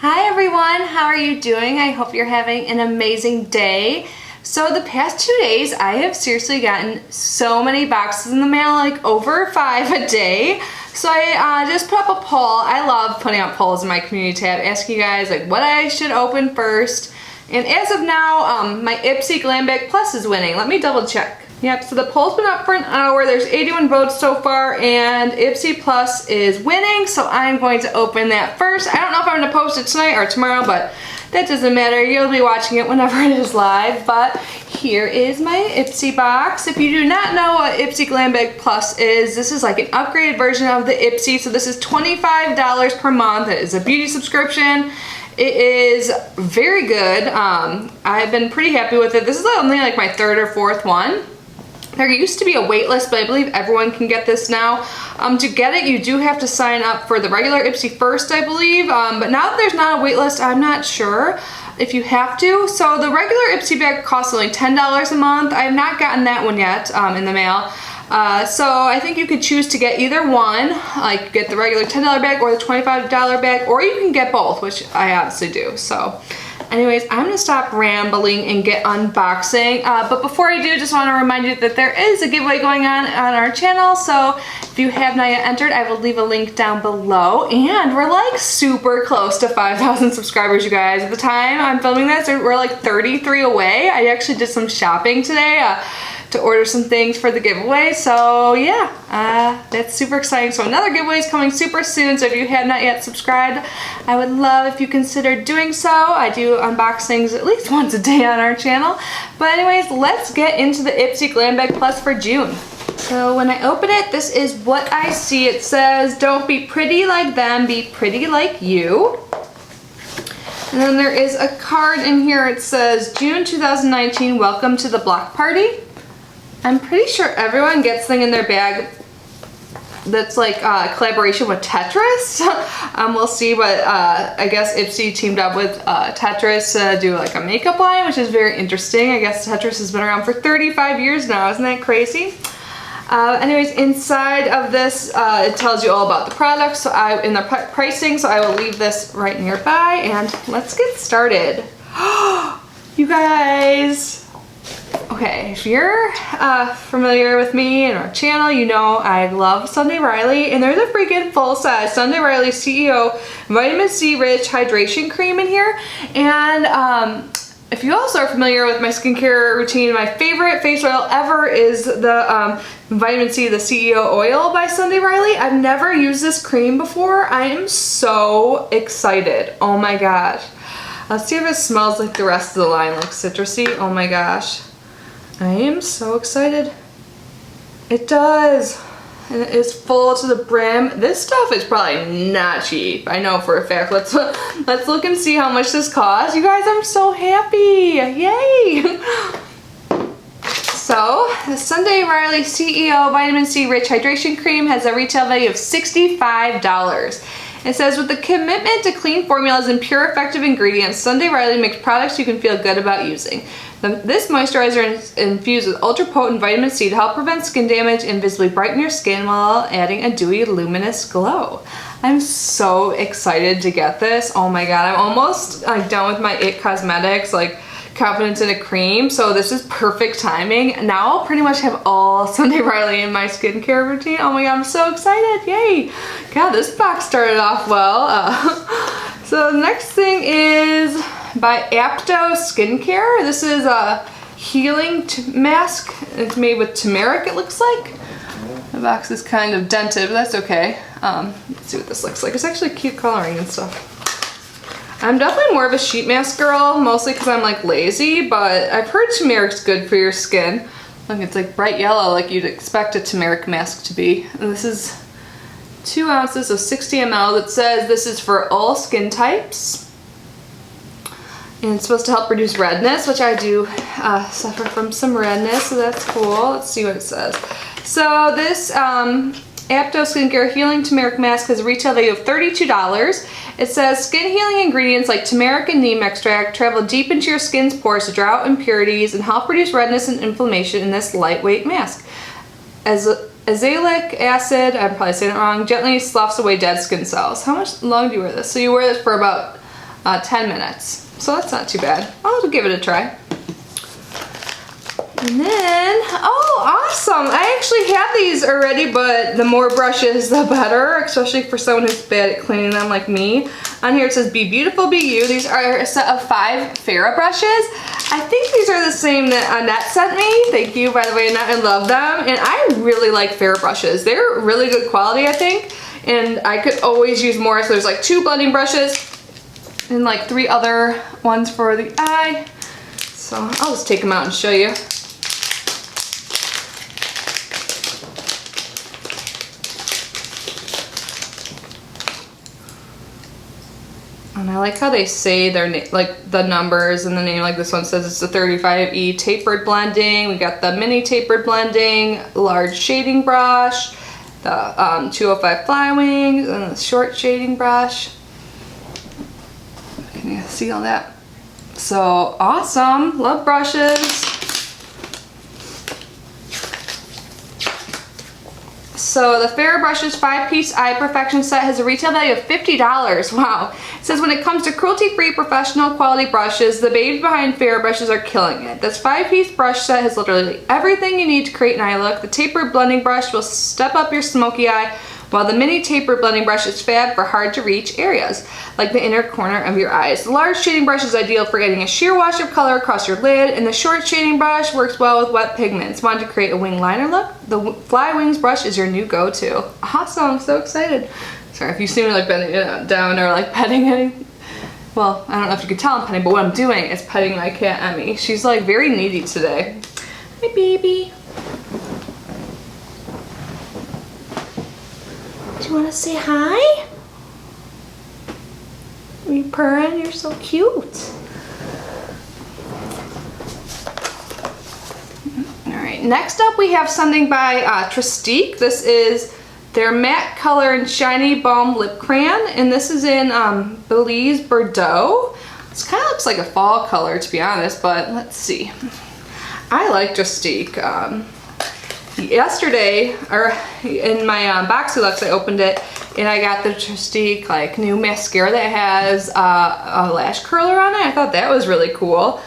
Hi everyone, how are you doing? I hope you're having an amazing day. So the past 2 days, I have seriously gotten so many boxes in the mail, like over 5 a day. So I just put up a poll. I love putting up polls in my community tab, asking you guys like what I should open first. And as of now, my Ipsy Glam Bag Plus is winning. Let me double check. Yep, so the poll's been up for an hour. There's 81 votes so far, and Ipsy Plus is winning, so I'm going to open that first. I don't know if I'm going to post it tonight or tomorrow, but that doesn't matter. You'll be watching it whenever it is live, but here is my Ipsy box. If you do not know what Ipsy Glam Bag Plus is, this is like an upgraded version of the Ipsy, so this is $25 per month. It is a beauty subscription. It is very good. I've been pretty happy with it. This is only like my third or fourth one. There used to be a wait list, but I believe everyone can get this now. To get it, you do have to sign up for the regular Ipsy first, I believe. But now that there's not a wait list, I'm not sure if you have to. So the regular Ipsy bag costs only $10 a month. I have not gotten that one yet in the mail. So I think you could choose to get either one, like get the regular $10 bag or the $25 bag, or you can get both, which I obviously do. So anyways, I'm gonna stop rambling and get unboxing. But before I do, just wanna remind you that there is a giveaway going on our channel. So if you have not yet entered, I will leave a link down below. And we're like super close to 5,000 subscribers, you guys. At the time I'm filming this, we're like 33 away. I actually did some shopping today to order some things for the giveaway. So yeah, that's super exciting. So another giveaway is coming super soon. So if you have not yet subscribed, I would love if you consider doing so. I do unboxings at least once a day on our channel. But anyways, let's get into the Ipsy Glam Bag Plus for June. So when I open it, this is what I see. It says, don't be pretty like them, be pretty like you. And then there is a card in here. It says, June 2019, welcome to the block party. I'm pretty sure everyone gets thing in their bag that's like a collaboration with Tetris. We'll see, but I guess Ipsy teamed up with Tetris to do like a makeup line, which is very interesting. I guess Tetris has been around for 35 years now. Isn't that crazy? Anyways, inside of this, it tells you all about the products, so in the pricing, so I will leave this right nearby, and let's get started. You guys! Okay, if you're familiar with me and our channel, you know I love Sunday Riley, and there's a freaking full-size Sunday Riley CEO Vitamin C Rich Hydration Cream in here. And if you also are familiar with my skincare routine, my favorite face oil ever is the Vitamin C, the CEO Oil by Sunday Riley. I've never used this cream before. I am so excited. Oh my gosh. Let's see if it smells like the rest of the line, like citrusy. Oh my gosh. I am so excited. It does. And it is full to the brim. This stuff is probably not cheap. I know for a fact. Let's look and see how much this costs. You guys, I'm so happy. Yay! So, the Sunday Riley CEO Vitamin C Rich Hydration Cream has a retail value of $65. It says, with the commitment to clean formulas and pure effective ingredients, Sunday Riley makes products you can feel good about using. This moisturizer is infused with ultra-potent vitamin C to help prevent skin damage and visibly brighten your skin while adding a dewy, luminous glow. I'm so excited to get this. Oh my god, I'm almost done with my IT Cosmetics, like confidence in a cream, so this is perfect timing. Now I'll pretty much have all Sunday Riley in my skincare routine. Oh my god, I'm so excited, yay! God, this box started off well. So the next thing is by Apto Skincare. This is a healing mask. It's made with turmeric, it looks like. The box is kind of dented, but that's okay. Let's see what this looks like. It's actually cute coloring and stuff. I'm definitely more of a sheet mask girl, mostly because I'm like lazy, but I've heard turmeric's good for your skin. Look, it's like bright yellow like you'd expect a turmeric mask to be. And this is 2 ounces of 60 ml. It says this is for all skin types. And it's supposed to help reduce redness, which I do suffer from some redness, so that's cool. Let's see what it says. So this Apto Skincare Healing Turmeric Mask has a retail value of $32. It says skin healing ingredients like turmeric and neem extract travel deep into your skin's pores to draw out impurities and help reduce redness and inflammation in this lightweight mask. As azelaic acid, I'm probably saying it wrong, gently sloughs away dead skin cells. How much long do you wear this? So you wear this for about 10 minutes. So that's not too bad. I'll give it a try. And then, oh, awesome. I actually have these already, but the more brushes, the better, especially for someone who's bad at cleaning them like me. On here it says, be beautiful, be you. These are a set of 5 Farrah brushes. I think these are the same that Annette sent me. Thank you, by the way, Annette. I love them. And I really like Farrah brushes. They're really good quality, I think. And I could always use more. So there's like 2 blending brushes and like 3 other ones for the eye. So I'll just take them out and show you. And I like how they say their like the numbers and the name. Like this one says it's the 35E tapered blending. We got the mini tapered blending, large shading brush, the 205 fly wings, and the short shading brush. Can you see all that? So awesome! Love brushes. So the Farrah Brushes 5-piece eye perfection set has a retail value of $50. Wow. It says when it comes to cruelty-free professional quality brushes, the babes behind Farrah Brushes are killing it. This 5-piece brush set has literally everything you need to create an eye look. The tapered blending brush will step up your smoky eye, while the mini tapered blending brush is fab for hard to reach areas, like the inner corner of your eyes. The large shading brush is ideal for getting a sheer wash of color across your lid, and the short shading brush works well with wet pigments. Want to create a wing liner look? The Fly Wings brush is your new go-to. Awesome, I'm so excited. Sorry if you see me like bending down or like petting anything. Well, I don't know if you can tell I'm petting, but what I'm doing is petting my cat Emmy. She's like very needy today. Hi, baby. Do you want to say hi? Are you purring? You're so cute. Alright, next up we have something by Tristique. This is their matte color and shiny balm lip crayon, and this is in Belize Bordeaux. This kind of looks like a fall color, to be honest, but let's see. I like Tristique. Yesterday, or in my Box Deluxe, I opened it and I got the Tristique like new mascara that has a lash curler on it. I thought that was really cool.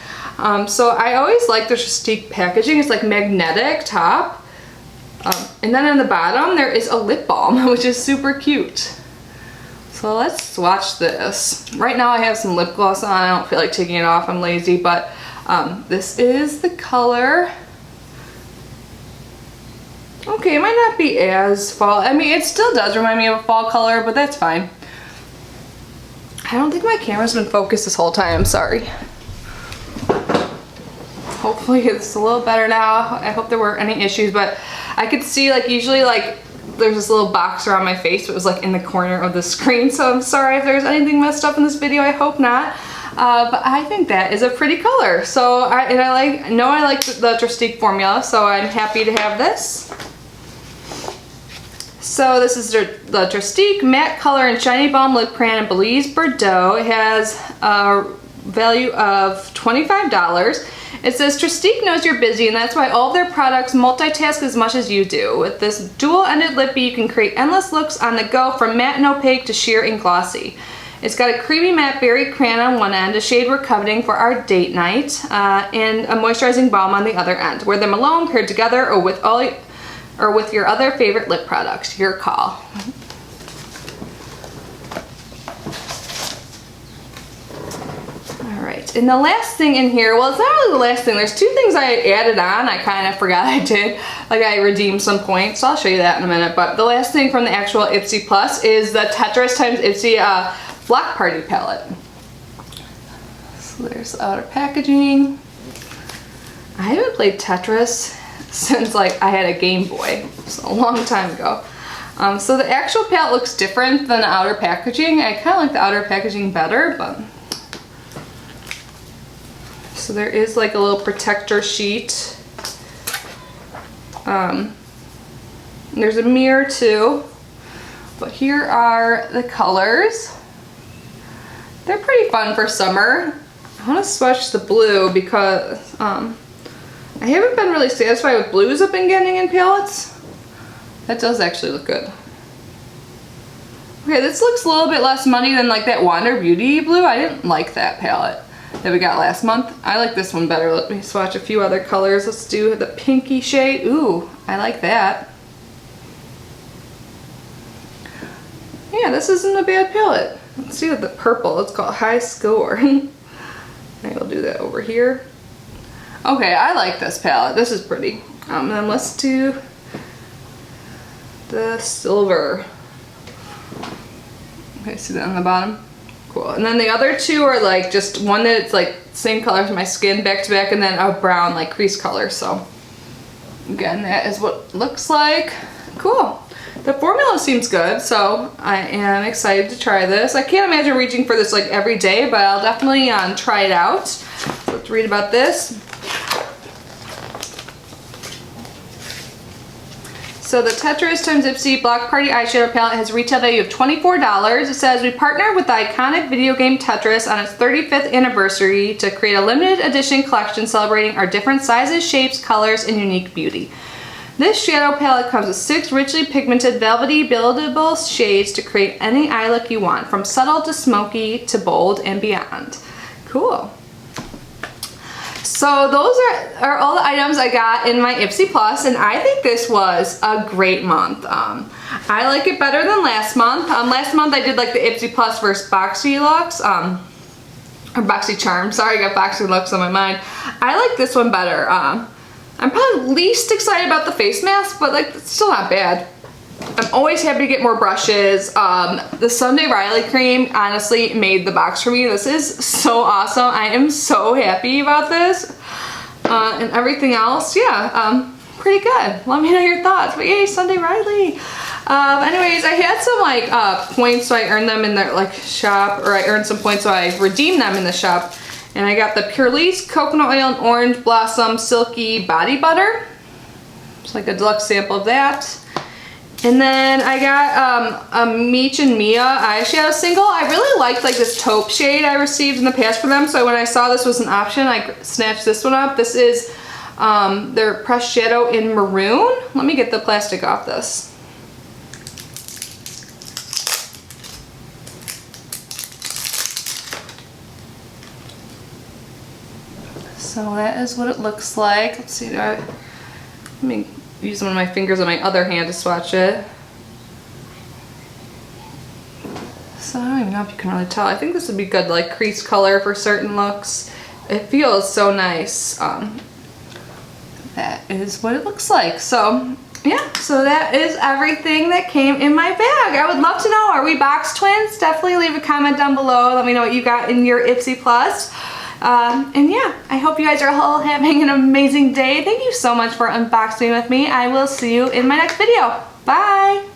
So I always like the Tristique packaging. It's like magnetic top. And then on the bottom there is a lip balm, which is super cute. So let's swatch this. Right now I have some lip gloss on. I don't feel like taking it off. I'm lazy, but this is the color. Okay, it might not be as fall. I mean, it still does remind me of a fall color, but that's fine. I don't think my camera's been focused this whole time. I'm sorry. Hopefully it's a little better now. I hope there weren't any issues, but I could see like usually like there's this little box around my face. It was like in the corner of the screen, so I'm sorry if there's anything messed up in this video. I hope not. But I think that is a pretty color. So I like the Tristique formula, so I'm happy to have this. So this is the Tristique Matte Color and Shiny Balm Lip Crayon in Belize Bordeaux. It has a value of $25. It says Tristique knows you're busy, and that's why all of their products multitask as much as you do. With this dual-ended lippy, you can create endless looks on the go, from matte and opaque to sheer and glossy. It's got a creamy matte berry crayon on one end, a shade we're coveting for our date night, and a moisturizing balm on the other end. Wear them alone, paired together, or with your other favorite lip products. Your call. Alright, and the last thing in here, well, it's not really the last thing. There's 2 things I added on. I kind of forgot I did. Like I redeemed some points, so I'll show you that in a minute. But the last thing from the actual Ipsy Plus is the Tetris times Ipsy Block Party palette. So there's the outer packaging. I haven't played Tetris since like I had a Game Boy, so a long time ago. So the actual palette looks different than the outer packaging. I kind of like the outer packaging better, but so there is like a little protector sheet. There's a mirror too, but here are the colors. They're pretty fun for summer. I want to swatch the blue because I haven't been really satisfied with blues I've been getting in palettes. That does actually look good. Okay, this looks a little bit less muddy than like that Wander Beauty blue. I didn't like that palette that we got last month. I like this one better. Let me swatch a few other colors. Let's do the pinky shade. Ooh, I like that. Yeah, this isn't a bad palette. Let's see what the purple, it's called High Score. I'll do that over here. Okay, I like this palette. This is pretty. And then let's do the silver. Okay, see that on the bottom? Cool. And then the other two are like just one that's like same color as my skin back to back, and then a brown like crease color. So again, that is what it looks like. Cool. The formula seems good, so I am excited to try this. I can't imagine reaching for this like every day, but I'll definitely try it out. So let's read about this. So the Tetris x Ipsy Block Party Eyeshadow Palette has a retail value of $24. It says, we partnered with the iconic video game Tetris on its 35th anniversary to create a limited edition collection celebrating our different sizes, shapes, colors, and unique beauty. This shadow palette comes with 6 richly pigmented, velvety, buildable shades to create any eye look you want, from subtle to smoky to bold and beyond. Cool. So those are all the items I got in my Ipsy Plus, and I think this was a great month. I like it better than last month. Last month I did like the Ipsy Plus versus Boxy Looks, or Boxy Charm. Sorry, I got Boxy Looks on my mind. I like this one better. I'm probably least excited about the face mask, but like it's still not bad. I'm always happy to get more brushes. The Sunday Riley cream honestly made the box for me. This is so awesome. I am so happy about this. And everything else, yeah, pretty good. Let me know your thoughts. But yay, Sunday Riley. Anyways, I had some like points, so I earned them in the like shop, or I earned some points, so I redeemed them in the shop. And I got the Purlisse Coconut Oil and Orange Blossom Silky Body Butter. It's like a deluxe sample of that. And then I got a Meech and Mia eyeshadow single. I really liked like this taupe shade I received in the past for them, so when I saw this was an option, I snatched this one up. This is their pressed shadow in maroon. Let me get the plastic off this. So that is what it looks like. Let's see, let me use one of my fingers on my other hand to swatch it. So I don't even know if you can really tell. I think this would be good like crease color for certain looks. It feels so nice. That is what it looks like. So yeah, so that is everything that came in my bag. I would love to know, are we box twins? Definitely leave a comment down below. Let me know what you got in your Ipsy Plus. And yeah, I hope you guys are all having an amazing day. Thank you so much for unboxing with me. I will see you in my next video. Bye!